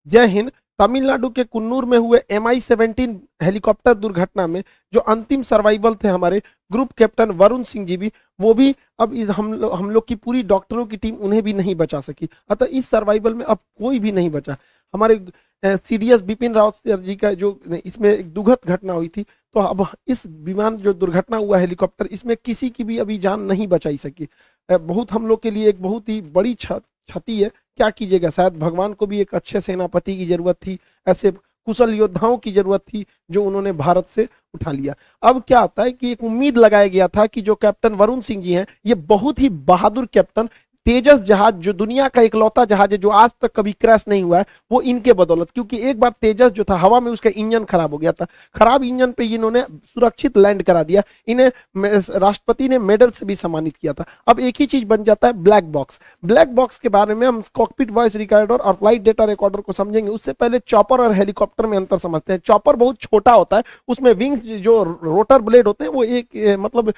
जय हिंद। तमिलनाडु के कुन्नूर में हुए MI-17 हेलीकॉप्टर दुर्घटना में जो अंतिम सर्वाइवल थे हमारे ग्रुप कैप्टन वरुण सिंह जी भी, वो भी अब हम लोग की पूरी डॉक्टरों की टीम उन्हें भी नहीं बचा सकी। अतः इस सर्वाइवल में अब कोई भी नहीं बचा। हमारे CDS बिपिन रावत सर जी का जो इसमें एक दुखद घटना हुई थी, तो अब इस विमान जो दुर्घटना हुआ हेलीकॉप्टर, इसमें किसी की भी अभी जान नहीं बचाई सकी। बहुत हम लोग के लिए एक बहुत ही बड़ी क्षति है। क्या कीजिएगा, शायद भगवान को भी एक अच्छे सेनापति की जरूरत थी, ऐसे कुशल योद्धाओं की जरूरत थी जो उन्होंने भारत से उठा लिया। अब क्या होता है कि एक उम्मीद लगाया गया था कि जो कैप्टन वरुण सिंह जी हैं, ये बहुत ही बहादुर कैप्टन, तेजस जहाज जो दुनिया का इकलौता जहाज है जो आज तक कभी क्रैश नहीं हुआ है, वो इनके बदौलत, क्योंकि एक बार तेजस जो था हवा में उसका इंजन खराब हो गया था। खराब इंजन पे इन्होंने सुरक्षित लैंड करा दिया। इन्हें राष्ट्रपति ने मेडल से भी सम्मानित किया था। अब एक ही चीज बन जाता है, ब्लैक बॉक्स। ब्लैक बॉक्स के बारे में हम कॉकपिट वॉइस रिकॉर्डर और फ्लाइट डेटा रिकॉर्डर को समझेंगे, उससे पहले चॉपर और हेलीकॉप्टर में अंतर समझते हैं। चॉपर बहुत छोटा होता है, उसमें विंग्स जो रोटर ब्लेड होते हैं वो एक मतलब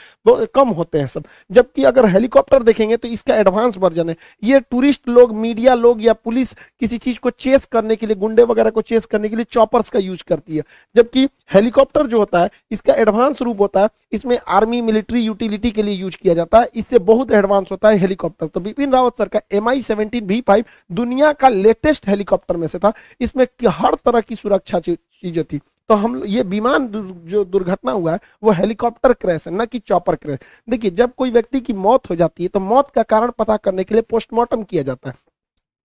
कम होते हैं सब, जबकि अगर हेलीकॉप्टर देखेंगे तो इसका एडवांस वर्जन है। ये टूरिस्ट लोग, मीडिया लोग या पुलिस किसी चीज को चेस करने के लिए, गुंडे वगैरह को चेस करने के लिए चॉपर्स का यूज करती है, जबकि हेलीकॉप्टर जो होता है इसका एडवांस रूप होता है, इसमें आर्मी मिलिट्री यूटिलिटी के लिए यूज किया जाता है, इससे बहुत एडवांस होता है हेलीकॉप्टर। तो बिपिन रावत सर का MI-17 V5 दुनिया का लेटेस्ट हेलीकॉप्टर में से था। इसमें हर तरह की सुरक्षा चीजें थी। तो हम ये विमान जो दुर्घटना हुआ है वो हेलीकॉप्टर क्रैश है, न कि चॉपर क्रैश। देखिए, जब कोई व्यक्ति की मौत हो जाती है तो मौत का कारण पता करने के लिए पोस्टमार्टम किया जाता है।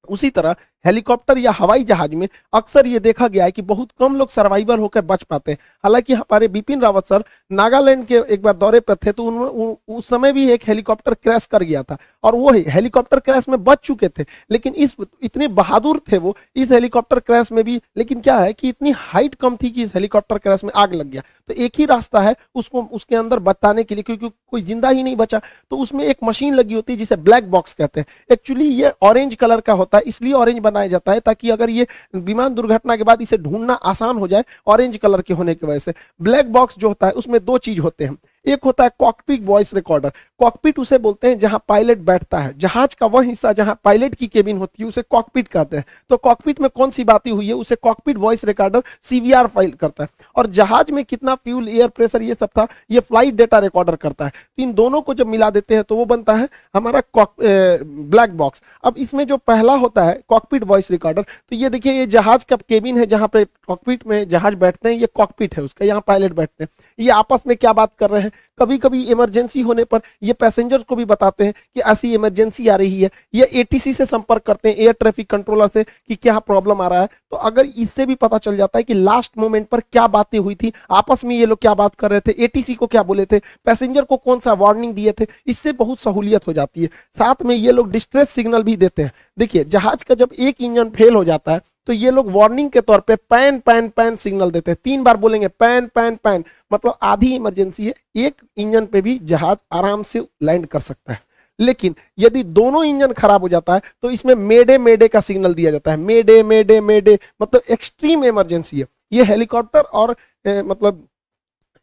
उसी तरह हेलीकॉप्टर या हवाई जहाज में अक्सर ये देखा गया है कि बहुत कम लोग सर्वाइवर होकर बच पाते हैं। हालांकि हमारे बिपिन रावत सर नागालैंड के एक बार दौरे पर थे, तो उस समय भी एक हेलीकॉप्टर क्रैश कर गया था और वो हेलीकॉप्टर क्रैश में बच चुके थे। लेकिन इतने बहादुर थे वो इस हेलीकॉप्टर क्रैश में भी। लेकिन क्या है कि इतनी हाइट कम थी कि इस हेलीकॉप्टर क्रैश में आग लग गया। तो एक ही रास्ता है उसको उसके अंदर बताने के लिए, क्योंकि कोई जिंदा ही नहीं बचा। तो उसमें एक मशीन लगी होती है जिसे ब्लैक बॉक्स कहते हैं। एक्चुअली ये ऑरेंज कलर का होता है, इसलिए ऑरेंज बनाया जाता है ताकि अगर ये विमान दुर्घटना के बाद इसे ढूंढना आसान हो जाए, ऑरेंज कलर के होने की वजह से। ब्लैक बॉक्स जो होता है उसमें दो चीज होते हैं। एक होता है कॉकपिट वॉइस रिकॉर्डर। कॉकपिट उसे बोलते हैं जहां पायलट बैठता है, जहाज का वह हिस्सा जहां पायलट की केबिन होती है उसे कॉकपिट कहते हैं। तो कॉकपिट में कौन सी बातें हुई है उसे cockpit voice recorder CVR file करता है। और जहाज में कितना फ्यूल, एयर प्रेशर, ये सब था, ये फ्लाइट डेटा रिकॉर्डर करता है। तो इन दोनों को जब मिला देते हैं तो वो बनता है हमारा ब्लैक बॉक्स। अब इसमें जो पहला होता है कॉकपिट वॉइस रिकॉर्डर, तो ये देखिए, ये जहाज का केबिन है जहां पे कॉकपिट में जहाज बैठते हैं, ये कॉकपिट है उसका, यहाँ पायलट बैठते हैं। ये आपस में क्या बात कर रहे हैं, कभी कभी इमरजेंसी होने पर ये पैसेंजर को भी बताते हैं कि ऐसी इमरजेंसी आ रही है। ये ATC से संपर्क करते हैं, एयर ट्रैफिक कंट्रोलर से, कि क्या प्रॉब्लम आ रहा है। तो अगर इससे भी पता चल जाता है कि लास्ट मोमेंट पर क्या बातें हुई थी, आपस में ये लोग क्या बात कर रहे थे, ATC को क्या बोले थे, पैसेंजर को कौन सा वार्निंग दिए थे, इससे बहुत सहूलियत हो जाती है। साथ में ये लोग डिस्ट्रेस सिग्नल भी देते हैं। देखिए, जहाज का जब एक इंजन फेल हो जाता है तो ये लोग वार्निंग के तौर पे पैन पैन पैन सिग्नल देते हैं। 3 बार बोलेंगे पैन पैन पैन, मतलब आधी इमरजेंसी है, एक इंजन पे भी जहाज आराम से लैंड कर सकता है। लेकिन यदि दोनों इंजन खराब हो जाता है तो इसमें मेडे मेडे का सिग्नल दिया जाता है। मेडे मेडे मेडे मतलब एक्सट्रीम इमरजेंसी है। ये हेलीकॉप्टर और मतलब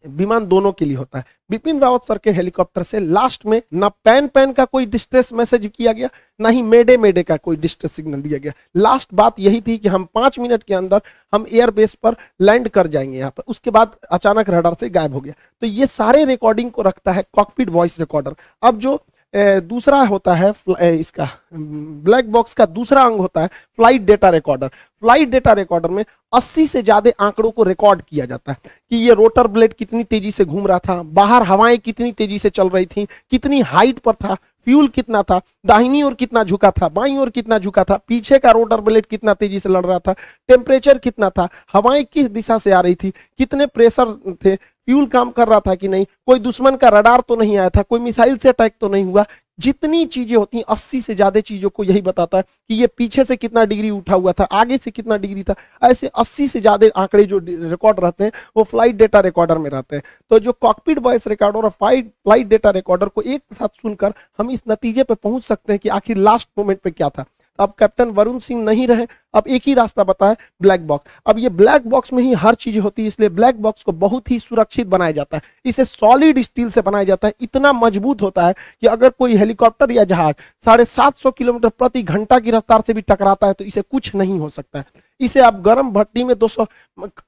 विमान दोनों के लिए होता है। बिपिन रावत सर के हेलीकॉप्टर से लास्ट में ना पैन पैन का कोई डिस्ट्रेस मैसेज किया गया, ना ही मेडे मेडे का कोई डिस्ट्रेस सिग्नल दिया गया। लास्ट बात यही थी कि हम 5 मिनट के अंदर हम एयरबेस पर लैंड कर जाएंगे यहाँ पर। उसके बाद अचानक रडार से गायब हो गया। तो ये सारे रिकॉर्डिंग को रखता है कॉकपिट वॉइस रिकॉर्डर। अब जो दूसरा होता है इसका ब्लैक बॉक्स का दूसरा अंग होता है flight data recorder. Flight data recorder में 80 से ज्यादा आंकड़ों को रिकॉर्ड किया जाता है कि ये रोटर ब्लेड कितनी तेजी से घूम रहा था, बाहर हवाएं कितनी तेजी से चल रही थी, कितनी हाइट पर था, फ्यूल कितना था, दाहिनी ओर कितना झुका था, बाईं ओर कितना झुका था, पीछे का रोटर ब्लेड कितना तेजी से लड़ रहा था, टेम्परेचर कितना था, हवाएं किस दिशा से आ रही थी, कितने प्रेशर थे, फ्यूल काम कर रहा था कि नहीं, कोई दुश्मन का रडार तो नहीं आया था, कोई मिसाइल से अटैक तो नहीं हुआ। जितनी चीजें होती हैं 80 से ज्यादा चीजों को यही बताता है कि ये पीछे से कितना डिग्री उठा हुआ था, आगे से कितना डिग्री था। ऐसे 80 से ज्यादा आंकड़े जो रिकॉर्ड रहते हैं वो फ्लाइट डेटा रिकॉर्डर में रहते हैं। तो जो कॉकपिट वॉइस रिकॉर्डर और फ्लाइट डेटा रिकॉर्डर को एक साथ सुनकर हम इस नतीजे पे पहुंच सकते हैं कि आखिर लास्ट मोमेंट पे क्या था। अब कैप्टन वरुण सिंह नहीं रहे, अब एक ही रास्ता बता है, ब्लैक बॉक्स। अब ये ब्लैक बॉक्स में ही हर चीज होती है, इसलिए ब्लैक बॉक्स को बहुत ही सुरक्षित बनाया जाता है। इसे सॉलिड स्टील से बनाया जाता है, इतना मजबूत होता है कि अगर कोई हेलीकॉप्टर या जहाज 750 किलोमीटर प्रति घंटा की रफ्तार से भी टकराता है तो इसे कुछ नहीं हो सकता है। इसे आप गर्म भट्टी में 200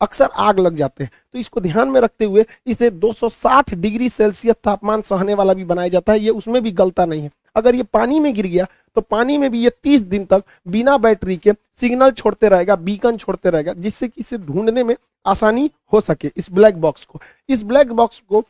अक्सर आग लग जाते हैं, तो इसको ध्यान में रखते हुए इसे 260 डिग्री सेल्सियस तापमान सहने वाला भी बनाया जाता है, ये उसमें भी गलता नहीं है। अगर ये पानी में गिर गया तो पानी में भी ये 30 दिन तक बिना बैटरी के सिग्नल छोड़ते रहेगा, बीकन छोड़ते रहेगा, जिससे कि इसे ढूंढने में आसानी हो सके। इस ब्लैक बॉक्स को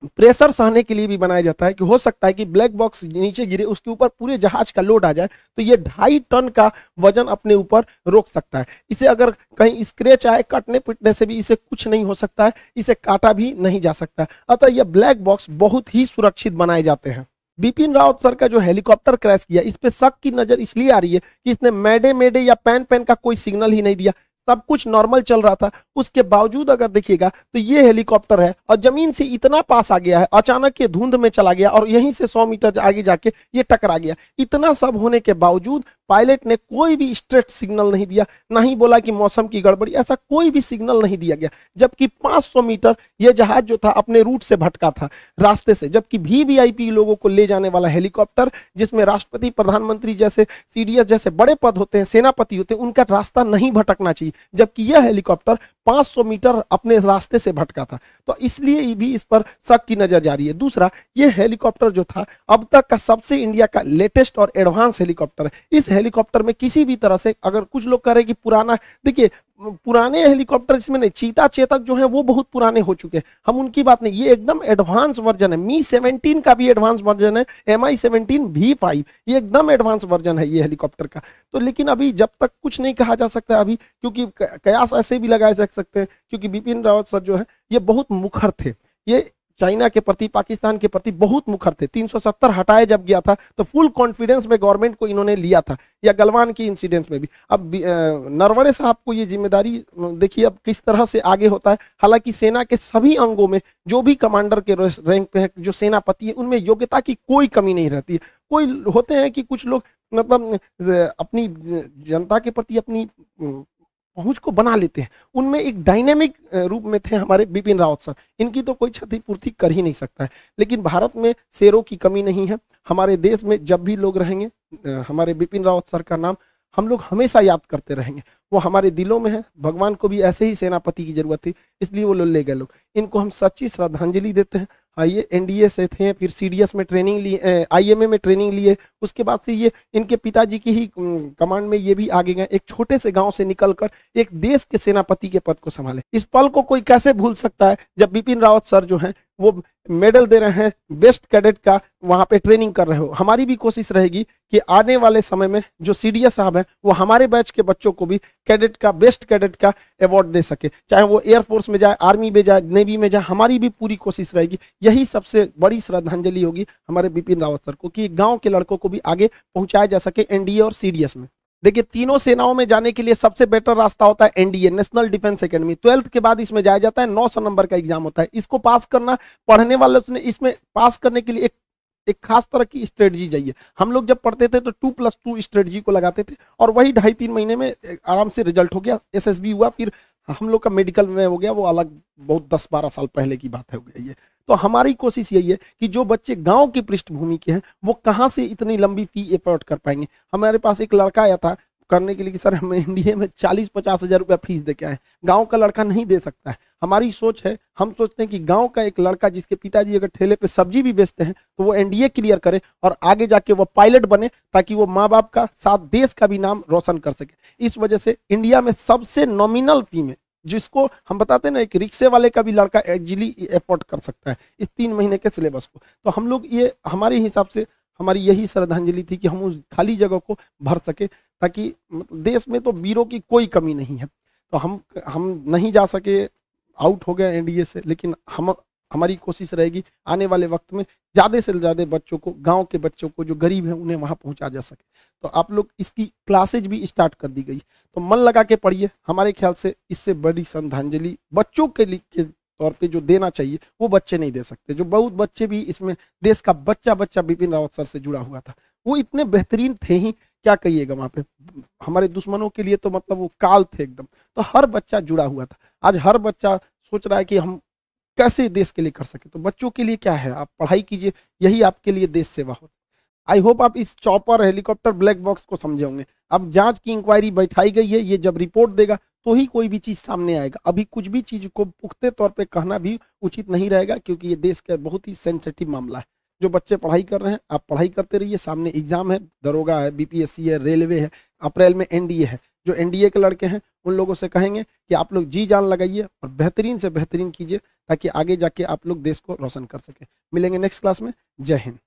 प्रेशर सहने के लिए भी बनाया जाता है कि हो सकता है कि ब्लैक बॉक्स नीचे गिरे, उसके ऊपर पूरे जहाज का लोड आ जाए तो ये 2.5 टन का वजन अपने ऊपर रोक सकता है। इसे अगर कहीं स्क्रैच आए, कटने पिटने से भी इसे कुछ नहीं हो सकता है, इसे काटा भी नहीं जा सकता। अतः यह ब्लैक बॉक्स बहुत ही सुरक्षित बनाए जाते हैं। बिपिन रावत सर का जो हेलीकॉप्टर क्रैश किया, इस पे शक की नजर इसलिए आ रही है कि इसने मैडे मैडे या पैन पैन का कोई सिग्नल ही नहीं दिया, सब कुछ नॉर्मल चल रहा था। उसके बावजूद अगर देखिएगा तो ये हेलीकॉप्टर है और जमीन से इतना पास आ गया है, अचानक ये धुंध में चला गया और यहीं से 100 मीटर आगे जाके ये टकरा गया। इतना सब होने के बावजूद पायलट ने कोई भी स्ट्रेट सिग्नल नहीं दिया, ना ही बोला कि मौसम की गड़बड़ी, ऐसा कोई भी सिग्नल नहीं दिया गया। जबकि 500 मीटर ये जहाज जो था अपने रूट से भटका था, रास्ते से, जबकि वीवीआईपी लोगों को ले जाने वाला हेलीकॉप्टर जिसमें राष्ट्रपति, प्रधानमंत्री जैसे सीडीएस जैसे बड़े पद होते हैं, सेनापति होते हैं, उनका रास्ता नहीं भटकना चाहिए, जबकि यह हेलीकॉप्टर 500 मीटर अपने रास्ते से भटका था। तो इसलिए भी इस पर शक की नजर जा रही है। दूसरा, यह हेलीकॉप्टर जो था अब तक का सबसे इंडिया का लेटेस्ट और एडवांस हेलीकॉप्टर है। इस हेलीकॉप्टर में किसी भी तरह से, अगर कुछ लोग कह रहे कि पुराना, देखिए पुराने हेलीकॉप्टर इसमें नहीं, चीता चेतक जो है वो बहुत पुराने हो चुके हैं, हम उनकी बात नहीं, ये एकदम एडवांस वर्जन है। मी 17 का भी एडवांस वर्जन है, MI-17 V5, ये एकदम एडवांस वर्जन है ये हेलीकॉप्टर का। तो लेकिन अभी जब तक कुछ नहीं कहा जा सकता अभी, क्योंकि कयास ऐसे भी लगाए जा सकते हैं, क्योंकि बिपिन रावत सर जो है ये बहुत मुखर थे, ये चाइना के प्रति, पाकिस्तान के प्रति बहुत मुखर थे। 370 हटाए जब गया था तो फुल कॉन्फिडेंस में गवर्नमेंट को इन्होंने लिया था, या गलवान की इंसिडेंट में भी। अब नरवणे साहब को ये जिम्मेदारी देखिए अब किस तरह से आगे होता है। हालांकि सेना के सभी अंगों में जो भी कमांडर के रैंक पे है, जो सेनापति है, उनमें योग्यता की कोई कमी नहीं रहती है। कोई होते हैं कि कुछ लोग मतलब अपनी जनता के प्रति अपनी पहुंच को बना लेते हैं, उनमें एक डायनेमिक रूप में थे हमारे बिपिन रावत सर। इनकी तो कोई क्षतिपूर्ति कर ही नहीं सकता है। लेकिन भारत में शेरों की कमी नहीं है। हमारे देश में जब भी लोग रहेंगे, हमारे बिपिन रावत सर का नाम हम लोग हमेशा याद करते रहेंगे। वो हमारे दिलों में है। भगवान को भी ऐसे ही सेनापति की जरूरत थी, इसलिए वो ले गए लोग। इनको हम सच्ची श्रद्धांजलि देते हैं। ये एनडीए से थे, फिर सीडीएस में ट्रेनिंग लिए, आईएमए में ट्रेनिंग लिए, उसके बाद से ये इनके पिताजी की ही कमांड में ये भी आगे गए, एक छोटे से गांव से निकलकर एक देश के सेनापति के पद को संभाले। इस पल को कोई कैसे भूल सकता है जब बिपिन रावत सर जो हैं वो मेडल दे रहे हैं, बेस्ट कैडेट का वहां पे ट्रेनिंग कर रहे हो। हमारी भी कोशिश रहेगी कि आने वाले समय में जो सीडीएस साहब है वो हमारे बैच के बच्चों को भी कैडेट का, बेस्ट कैडेट का अवार्ड दे सके, चाहे वो एयरफोर्स में जाए, आर्मी में जाए, नेवी में जाए। हमारी भी पूरी कोशिश रहेगी। यही सबसे बड़ी श्रद्धांजलि होगी हमारे बिपिन रावत सर को, कि गांव के लड़कों को भी आगे पहुंचाया जा सके एनडीए और सीडीएस में। देखिए, तीनों सेनाओं में जाने के लिए सबसे बेटर रास्ता होता है NDA, national defence academy. 12th के बाद इसमें जाया जाता है, 900 नंबर का एग्जाम होता है। इसको पास करना, पढ़ने वाले ने इसमें पास करने के लिए एक खास तरह की स्ट्रेटजी चाहिए। हम लोग जब पढ़ते थे तो 2+2 स्ट्रेटजी को लगाते थे और वही 2.5-3 महीने में आराम से रिजल्ट हो गया। एसएसबी हुआ, फिर हम लोग का मेडिकल में हो गया, वो अलग बहुत 10-12 साल पहले की बात है हो गई ये। तो हमारी कोशिश यही है कि जो बच्चे गांव की पृष्ठभूमि के हैं वो कहाँ से इतनी लंबी फी एफोर्ड कर पाएंगे। हमारे पास एक लड़का आया था करने के लिए कि सर हम एनडीए में 40-50 हज़ार रुपया फीस दे के आए। गांव का लड़का नहीं दे सकता है। हमारी सोच है, हम सोचते हैं कि गांव का एक लड़का जिसके पिताजी अगर ठेले पे सब्जी भी बेचते हैं तो वो एनडीए क्लियर करे और आगे जाके वो पायलट बने, ताकि वो माँ बाप का साथ देश का भी नाम रोशन कर सके। इस वजह से इंडिया में सबसे नॉमिनल फी में, जिसको हम बताते हैं ना, एक रिक्शे वाले का भी लड़का इजीली एफोर्ड कर सकता है इस 3 महीने के सिलेबस को। तो हम लोग ये, हमारे हिसाब से हमारी यही श्रद्धांजलि थी कि हम उस खाली जगह को भर सके, ताकि देश में तो वीरों की कोई कमी नहीं है। तो हम नहीं जा सके, आउट हो गए एनडीए से, लेकिन हमारी कोशिश रहेगी आने वाले वक्त में ज़्यादा से ज़्यादा बच्चों को, गांव के बच्चों को जो गरीब हैं उन्हें वहां पहुंचा जा सके। तो आप लोग, इसकी क्लासेज भी स्टार्ट कर दी गई, तो मन लगा के पढ़िए। हमारे ख्याल से इससे बड़ी श्रद्धांजलि बच्चों के लिए तौर पे जो देना चाहिए वो बच्चे नहीं दे सकते। जो बहुत बच्चे भी इसमें, देश का बच्चा बिपिन रावत सर से जुड़ा हुआ था, वो इतने बेहतरीन थे ही क्या कहिएगा वहां पे, हमारे दुश्मनों के लिए तो मतलब वो काल थे एकदम। तो हर बच्चा जुड़ा हुआ था। आज हर बच्चा सोच रहा है कि हम कैसे देश के लिए कर सके। तो बच्चों के लिए क्या है, आप पढ़ाई कीजिए, यही आपके लिए देश सेवा हो। आई होप आप इस चॉपर हेलीकॉप्टर ब्लैक बॉक्स को समझे होंगे। अब जांच की इंक्वायरी बैठाई गई है, ये जब रिपोर्ट देगा तो ही कोई भी चीज सामने आएगा। अभी कुछ भी चीज को पुख्ते तौर पे कहना भी उचित नहीं रहेगा, क्योंकि ये देश का बहुत ही सेंसिटिव मामला है। जो बच्चे पढ़ाई कर रहे हैं, आप पढ़ाई करते रहिए, सामने एग्जाम है, दरोगा है, बीपीएससी है, रेलवे है, अप्रैल में एनडीए है। जो एनडीए के लड़के हैं उन लोगों से कहेंगे कि आप लोग जी जान लगाइए और बेहतरीन से बेहतरीन कीजिए, ताकि आगे जाके आप लोग देश को रोशन कर सके। मिलेंगे नेक्स्ट क्लास में। जय हिंद।